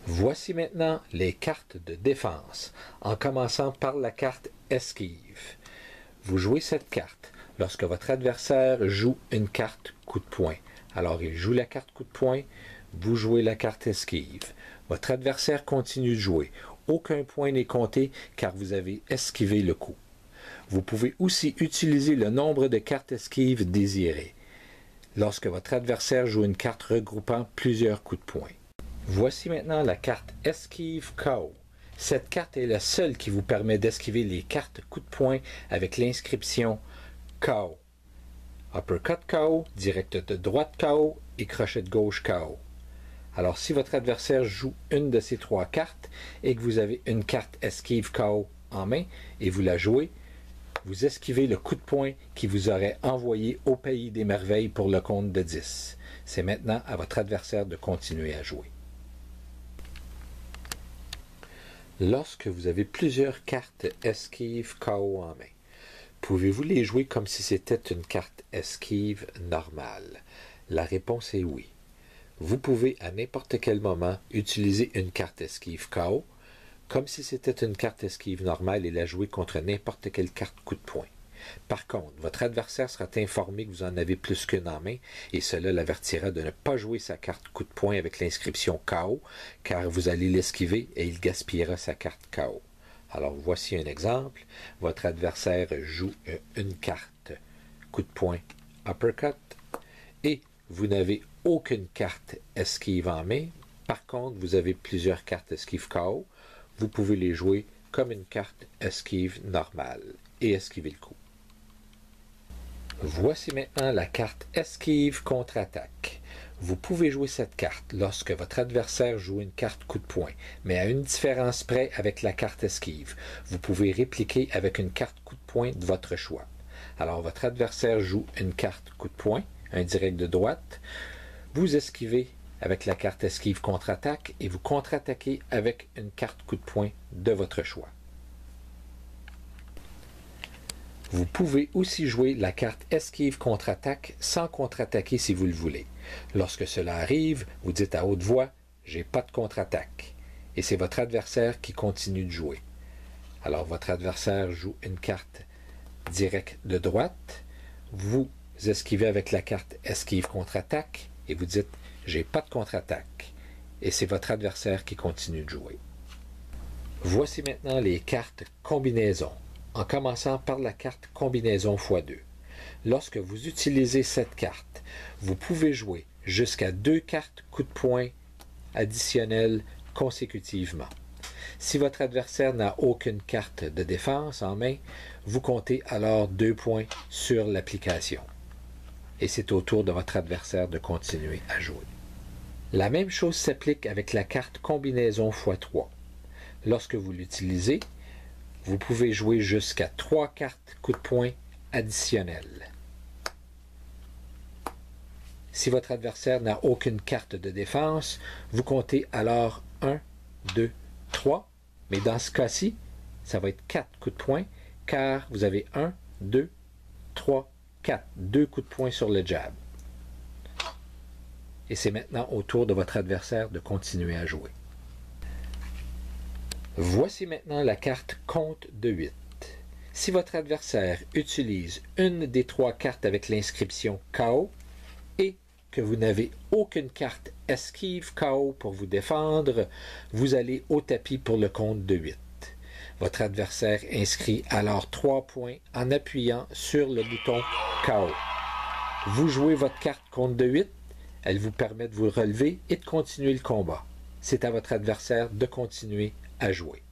Voici maintenant les cartes de défense, en commençant par la carte esquive. Vous jouez cette carte lorsque votre adversaire joue une carte coup de poing. Alors il joue la carte coup de poing, vous jouez la carte esquive. Votre adversaire continue de jouer. Aucun point n'est compté car vous avez esquivé le coup. Vous pouvez aussi utiliser le nombre de cartes esquives désirées lorsque votre adversaire joue une carte regroupant plusieurs coups de poing. Voici maintenant la carte esquive KO. Cette carte est la seule qui vous permet d'esquiver les cartes coups de poing avec l'inscription KO. Uppercut KO, direct de droite KO et crochet de gauche KO. Alors si votre adversaire joue une de ces trois cartes et que vous avez une carte esquive KO en main et vous la jouez, vous esquivez le coup de poing qui vous aurait envoyé au pays des merveilles pour le compte de 10. C'est maintenant à votre adversaire de continuer à jouer. Lorsque vous avez plusieurs cartes esquive KO en main, pouvez-vous les jouer comme si c'était une carte esquive normale? La réponse est oui. Vous pouvez à n'importe quel moment utiliser une carte esquive KO comme si c'était une carte esquive normale et la jouer contre n'importe quelle carte coup de poing. Par contre, votre adversaire sera informé que vous en avez plus qu'une en main et cela l'avertira de ne pas jouer sa carte coup de poing avec l'inscription KO car vous allez l'esquiver et il gaspillera sa carte KO. Alors voici un exemple. Votre adversaire joue une carte coup de poing uppercut et vous n'avez aucune carte esquive en main. Par contre, vous avez plusieurs cartes esquive KO. Vous pouvez les jouer comme une carte esquive normale et esquiver le coup. Voici maintenant la carte esquive contre-attaque. Vous pouvez jouer cette carte lorsque votre adversaire joue une carte coup de poing, mais à une différence près avec la carte esquive. Vous pouvez répliquer avec une carte coup de poing de votre choix. Alors votre adversaire joue une carte coup de poing, un direct de droite. Vous esquivez avec la carte esquive contre-attaque et vous contre-attaquez avec une carte coup de poing de votre choix. Vous pouvez aussi jouer la carte esquive contre-attaque sans contre-attaquer si vous le voulez. Lorsque cela arrive, vous dites à haute voix « j'ai pas de contre-attaque » et c'est votre adversaire qui continue de jouer. Alors votre adversaire joue une carte directe de droite, vous esquivez avec la carte esquive contre-attaque et vous dites « j'ai pas de contre-attaque » et c'est votre adversaire qui continue de jouer. Voici maintenant les cartes combinaison, en commençant par la carte combinaison x2. Lorsque vous utilisez cette carte, vous pouvez jouer jusqu'à 2 cartes coup de poing additionnelles consécutivement. Si votre adversaire n'a aucune carte de défense en main, vous comptez alors 2 points sur l'application. Et c'est au tour de votre adversaire de continuer à jouer. La même chose s'applique avec la carte combinaison x3. Lorsque vous l'utilisez, vous pouvez jouer jusqu'à 3 cartes coup de poing additionnelles. Si votre adversaire n'a aucune carte de défense, vous comptez alors 1, 2, 3, mais dans ce cas-ci, ça va être 4 coups de poing, car vous avez 1, 2, 3, 4, 2 coups de poing sur le jab. Et c'est maintenant au tour de votre adversaire de continuer à jouer. Voici maintenant la carte compte de 8. Si votre adversaire utilise une des 3 cartes avec l'inscription KO et que vous n'avez aucune carte esquive KO pour vous défendre, vous allez au tapis pour le compte de 8. Votre adversaire inscrit alors 3 points en appuyant sur le bouton KO. Vous jouez votre carte compte de 8, elle vous permet de vous relever et de continuer le combat. C'est à votre adversaire de continuer à jouer.